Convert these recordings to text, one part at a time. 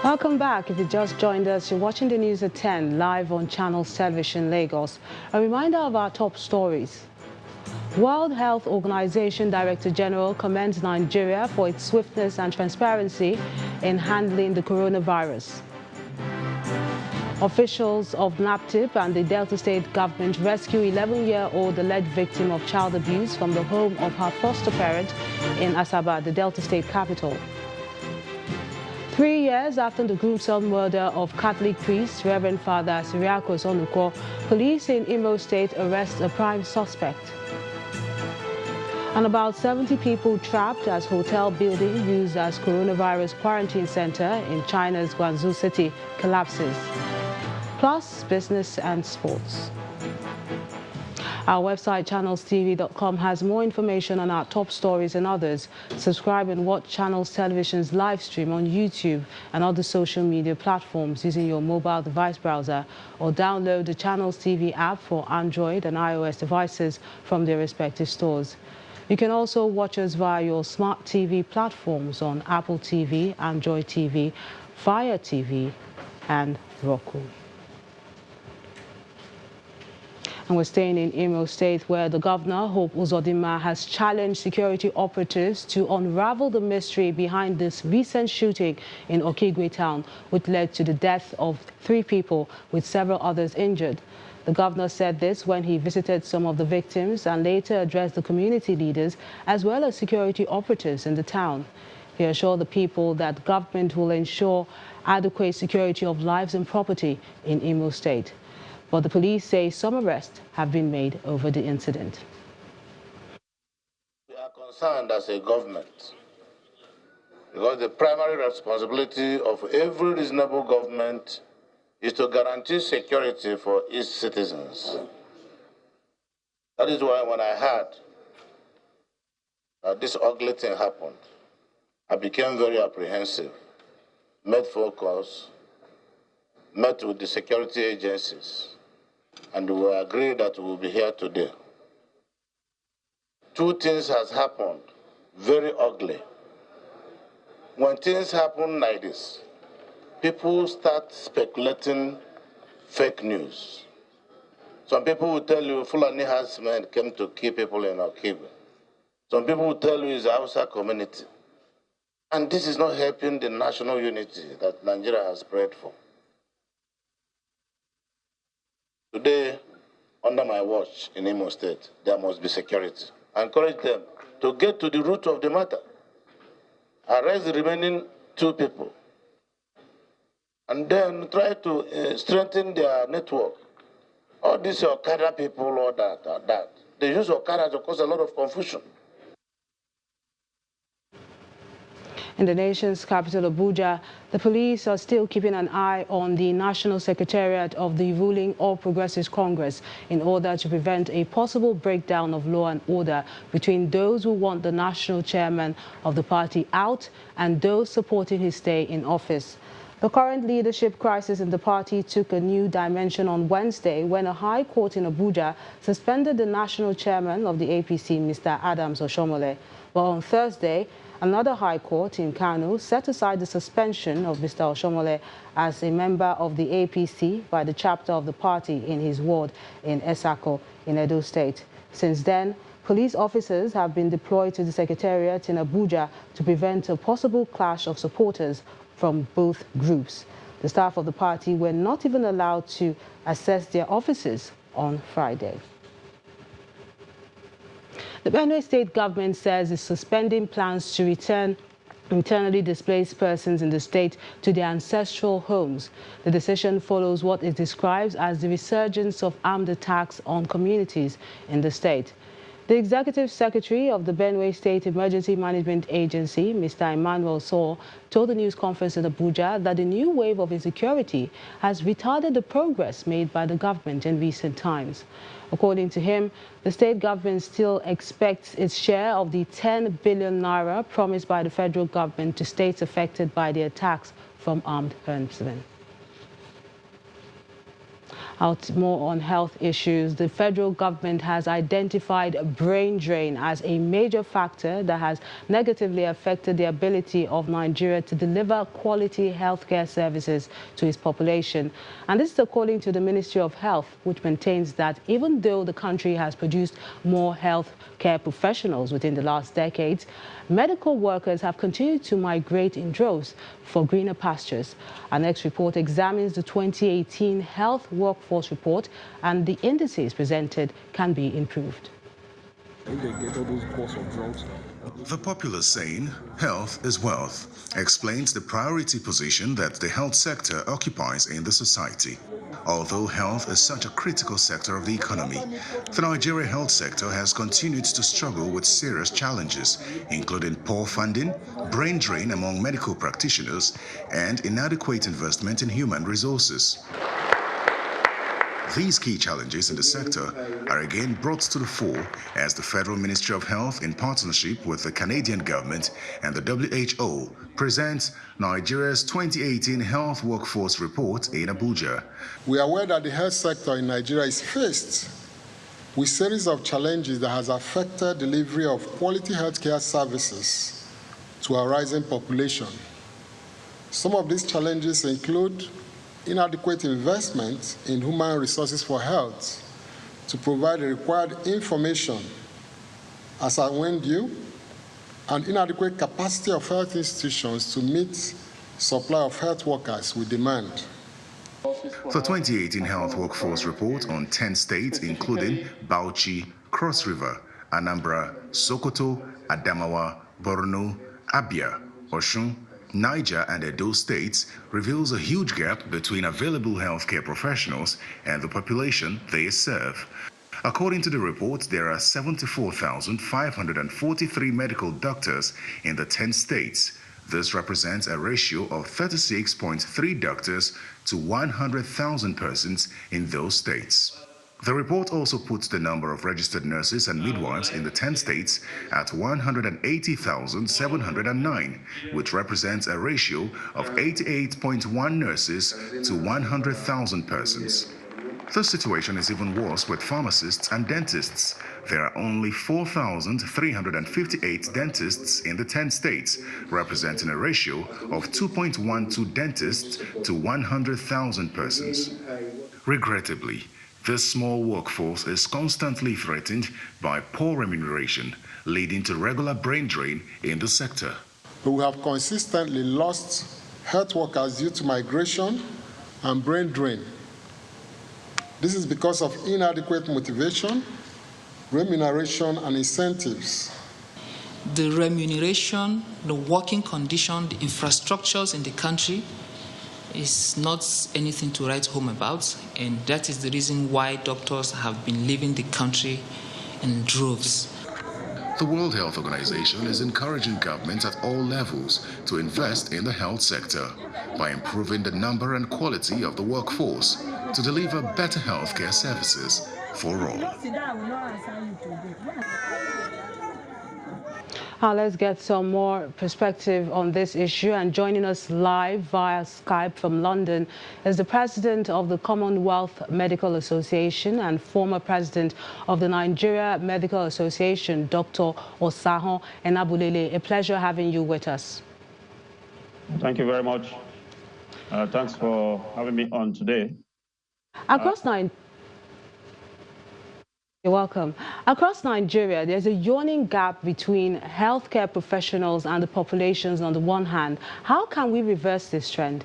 Welcome back. If you just joined us, you're watching the news at 10 live on Channels Television Lagos. A reminder of our top stories. World Health Organization Director General commends Nigeria for its swiftness and transparency in handling the coronavirus. Officials of NAPTIP and the Delta State government rescue 11-year-old alleged victim of child abuse from the home of her foster parent in Asaba, the Delta State capital. 3 years after the gruesome murder of Catholic priest Reverend Father Cyriacus Onuko, police in Imo State arrest a prime suspect. And about 70 people trapped as hotel building used as coronavirus quarantine center in China's Guangzhou city collapses. Plus, business and sports. Our website, channelstv.com, has more information on our top stories and others. Subscribe and watch Channels Television's live stream on YouTube and other social media platforms using your mobile device browser, or download the Channels TV app for Android and iOS devices from their respective stores. You can also watch us via your smart TV platforms on Apple TV, Android TV, Fire TV, and Roku. And we're staying in Imo State, where the governor, Hope Uzodinma, has challenged security operatives to unravel the mystery behind this recent shooting in Okigwe town, which led to the death of 3 people with several others injured. The governor said this when he visited some of the victims and later addressed the community leaders as well as security operatives in the town. He assured the people that government will ensure adequate security of lives and property in Imo State. But the police say some arrests have been made over the incident. We are concerned as a government because the primary responsibility of every reasonable government is to guarantee security for its citizens. That is why when I heard that this ugly thing happened, I became very apprehensive, made phone calls, met with the security agencies, and we agreed that we will be here today. 2 things has happened, very ugly. When things happen like this, people start speculating fake news. Some people will tell you Fulani herdsmen came to kill people in Okigwe. Some people will tell you it's the Hausa community. And this is not helping the national unity that Nigeria has prayed for. Today, under my watch in Imo State, there must be security. I encourage them to get to the root of the matter. Arrest the remaining 2 people. And then try to strengthen their network. All these Okada people, or that. They use Okada to cause a lot of confusion. In the nation's capital, Abuja, the police are still keeping an eye on the National Secretariat of the ruling All Progressives Congress in order to prevent a possible breakdown of law and order between those who want the national chairman of the party out and those supporting his stay in office. The current leadership crisis in the party took a new dimension on Wednesday when a high court in Abuja suspended the national chairman of the APC, Mr. Adams Oshomole. But on Thursday, another high court in Kano set aside the suspension of Mr. Oshomole as a member of the APC by the chapter of the party in his ward in Esako in Edo State. Since then, police officers have been deployed to the secretariat in Abuja to prevent a possible clash of supporters from both groups. The staff of the party were not even allowed to access their offices on Friday. The Benue State government says it's suspending plans to return internally displaced persons in the state to their ancestral homes. The decision follows what it describes as the resurgence of armed attacks on communities in the state. The Executive Secretary of the Benue State Emergency Management Agency, Mr. Emmanuel Saul, told the news conference in Abuja that the new wave of insecurity has retarded the progress made by the government in recent times. According to him, the state government still expects its share of the 10 billion naira promised by the federal government to states affected by the attacks from armed herdsmen. Out more on health issues, the federal government has identified brain drain as a major factor that has negatively affected the ability of Nigeria to deliver quality healthcare services to its population. And this is according to the Ministry of Health, which maintains that even though the country has produced more healthcare professionals within the last decades, medical workers have continued to migrate in droves for greener pastures. Our next report examines the 2018 Health Workforce Report, and the indices presented can be improved. The popular saying, health is wealth, explains the priority position that the health sector occupies in the society. Although health is such a critical sector of the economy, the Nigeria health sector has continued to struggle with serious challenges, including poor funding, brain drain among medical practitioners, and inadequate investment in human resources. These key challenges in the sector are again brought to the fore as the Federal Ministry of Health, in partnership with the Canadian government and the WHO, presents Nigeria's 2018 Health Workforce Report in Abuja. We are aware that the health sector in Nigeria is faced with a series of challenges that has affected delivery of quality healthcare services to a rising population. Some of these challenges include inadequate investment in human resources for health to provide the required information as and when due, and inadequate capacity of health institutions to meet supply of health workers with demand. The 2018 Health Workforce Report on 10 states, including Bauchi, Cross River, Anambra, Sokoto, Adamawa, Borno, Abia, Osun, Niger and Edo states, reveals a huge gap between available healthcare professionals and the population they serve. According to the report, there are 74,543 medical doctors in the 10 states. This represents a ratio of 36.3 doctors to 100,000 persons in those states. The report also puts the number of registered nurses and midwives in the 10 states at 180,709, which represents a ratio of 88.1 nurses to 100,000 persons. The situation is even worse with pharmacists and dentists. There are only 4,358 dentists in the 10 states, representing a ratio of 2.12 dentists to 100,000 persons. Regrettably, this small workforce is constantly threatened by poor remuneration, leading to regular brain drain in the sector. But we have consistently lost health workers due to migration and brain drain. This is because of inadequate motivation, remuneration, and incentives. The remuneration, the working condition, the infrastructures in the country is not anything to write home about, and that is the reason why doctors have been leaving the country in droves. The World Health Organization is encouraging governments at all levels to invest in the health sector by improving the number and quality of the workforce to deliver better healthcare services for all. Let's get some more perspective on this issue, and joining us live via Skype from London is the president of the Commonwealth Medical Association and former president of the Nigeria Medical Association, Dr. Osahon Enabulele. A pleasure having you with us. Thank you very much. Thanks for having me on today. You're welcome. Across Nigeria, there's a yawning gap between healthcare professionals and the populations on the one hand. How can we reverse this trend?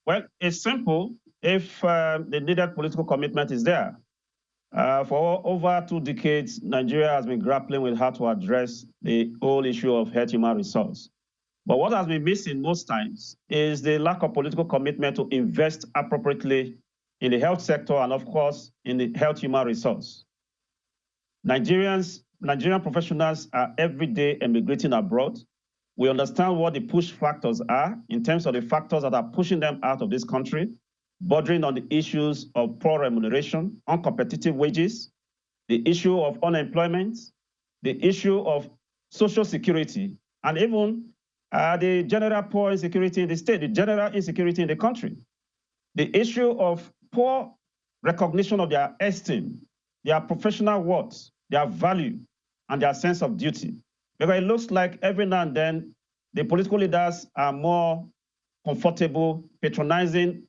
Well, it's simple if the needed political commitment is there. For over 2 decades, Nigeria has been grappling with how to address the whole issue of health human resource. But what has been missing most times is the lack of political commitment to invest appropriately in the health sector and, of course, in the health human resource. Nigerian professionals are every day emigrating abroad. We understand what the push factors are in terms of the factors that are pushing them out of this country, bordering on the issues of poor remuneration, uncompetitive wages, the issue of unemployment, the issue of social security, and even the general poor insecurity in the state, the general insecurity in the country. The issue of poor recognition of their esteem, their professional worth, their value, and their sense of duty. Because it looks like every now and then, the political leaders are more comfortable patronizing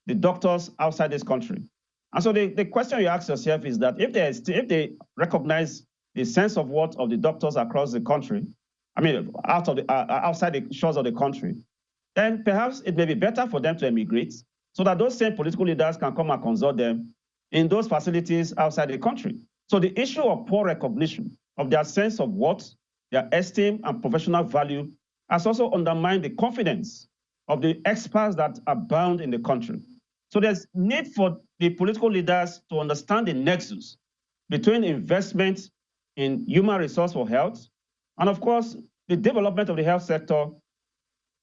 the doctors outside this country. And so the question you ask yourself is that if they recognize the sense of worth of the doctors across the country, I mean, outside the shores of the country, then perhaps it may be better for them to emigrate so that those same political leaders can come and consult them in those facilities outside the country. So the issue of poor recognition of their sense of worth, their esteem and professional value has also undermined the confidence of the experts that abound in the country. So there's need for the political leaders to understand the nexus between investment in human resource for health and, of course, the development of the health sector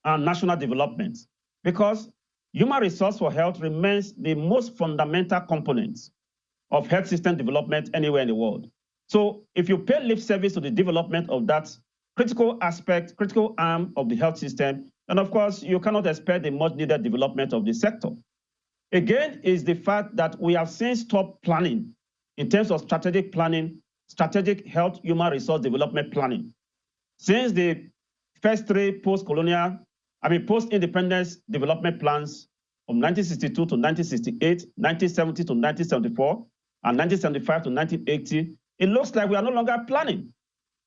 and national development, because human resource for health remains the most fundamental component of health system development anywhere in the world. So if you pay lip service to the development of that critical aspect, critical arm of the health system, then of course you cannot expect the much needed development of the sector. Again, is the fact that we have since stopped planning in terms of strategic planning, strategic health human resource development planning. Since the first three post-independence development plans from 1962 to 1968, 1970 to 1974, and 1975 to 1980, it looks like we are no longer planning.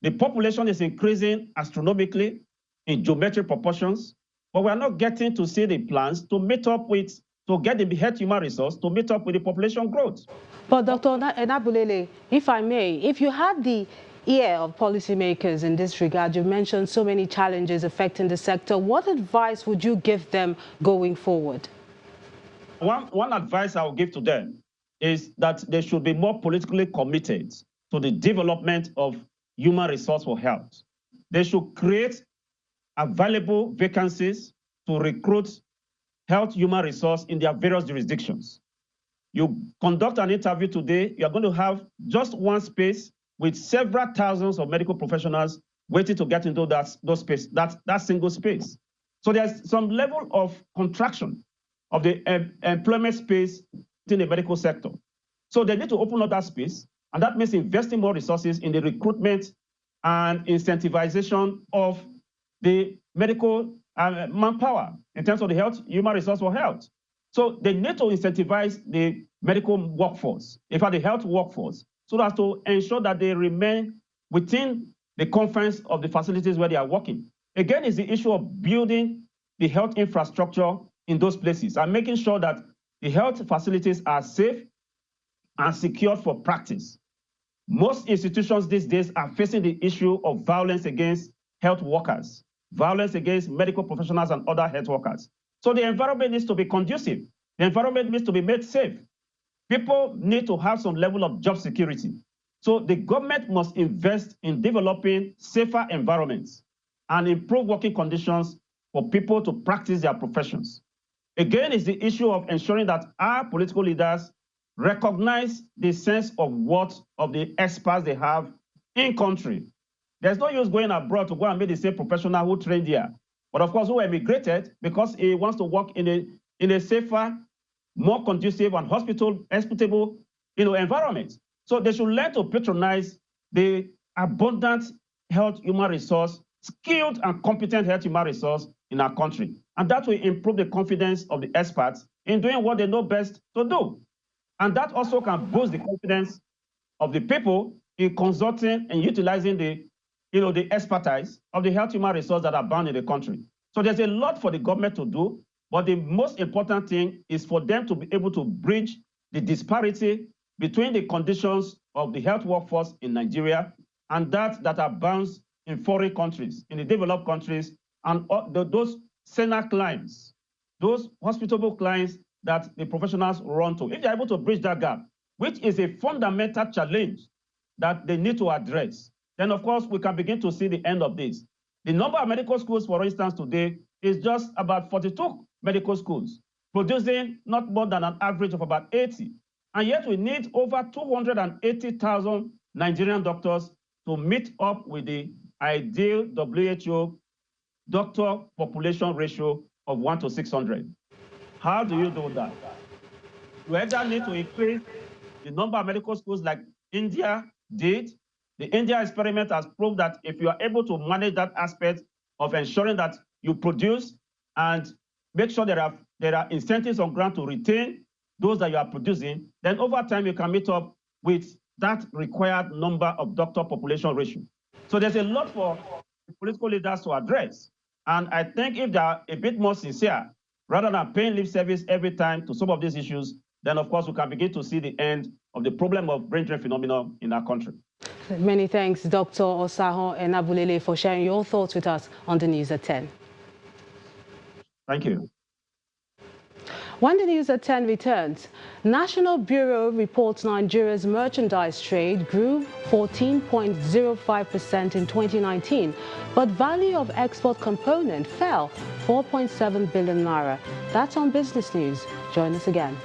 The population is increasing astronomically in geometric proportions, but we are not getting to see the plans to meet up with, to get the health human resource to meet up with the population growth. But Dr. Enabulele, if I may, if you had the ear of policymakers in this regard, you mentioned so many challenges affecting the sector, what advice would you give them going forward? One advice I will give to them is that they should be more politically committed to the development of human resource for health. They should create available vacancies to recruit health human resource in their various jurisdictions. You conduct an interview today, you're going to have just one space with several thousands of medical professionals waiting to get into that single space. So there's some level of contraction of the employment space in the medical sector. So they need to open up that space, and that means investing more resources in the recruitment and incentivization of the medical manpower in terms of the health, human resource for health. So they need to incentivize the medical workforce, in fact, the health workforce, so as to ensure that they remain within the confines of the facilities where they are working. Again, it's the issue of building the health infrastructure in those places and making sure that the health facilities are safe and secured for practice. Most institutions these days are facing the issue of violence against health workers, violence against medical professionals and other health workers. So the environment needs to be conducive. The environment needs to be made safe. People need to have some level of job security. So the government must invest in developing safer environments and improve working conditions for people to practice their professions. Again, it's the issue of ensuring that our political leaders recognize the sense of worth of the experts they have in country. There's no use going abroad to go and meet the same professional who trained here, but of course who emigrated because he wants to work in a safer, more conducive and hospitable environment. So they should learn to patronize the abundant health human resource, skilled and competent health human resource in our country. And that will improve the confidence of the experts in doing what they know best to do. And that also can boost the confidence of the people in consulting and utilizing the expertise of the health human resource that are bound in the country. So there's a lot for the government to do, but the most important thing is for them to be able to bridge the disparity between the conditions of the health workforce in Nigeria and that abounds in foreign countries, in the developed countries, and those senior clients, those hospitable clients that the professionals run to. If they're able to bridge that gap, which is a fundamental challenge that they need to address, then of course we can begin to see the end of this. The number of medical schools, for instance, today is just about 42 medical schools, producing not more than an average of about 80. And yet we need over 280,000 Nigerian doctors to meet up with the ideal WHO doctor population ratio of 1 to 600. How do you do that? You either need to increase the number of medical schools like India did. The India experiment has proved that if you are able to manage that aspect of ensuring that you produce and make sure there are incentives on ground to retain those that you are producing, then over time you can meet up with that required number of doctor population ratio. So there's a lot for political leaders to address. And I think if they are a bit more sincere, rather than paying lip service every time to some of these issues, then of course we can begin to see the end of the problem of brain drain phenomenon in our country. Many thanks, Dr. Osaho Enabulele, for sharing your thoughts with us on the News at 10. Thank you. When the News at 10 returns, National Bureau reports Nigeria's merchandise trade grew 14.05% in 2019, but value of export component fell 4.7 billion naira. That's on Business News. Join us again.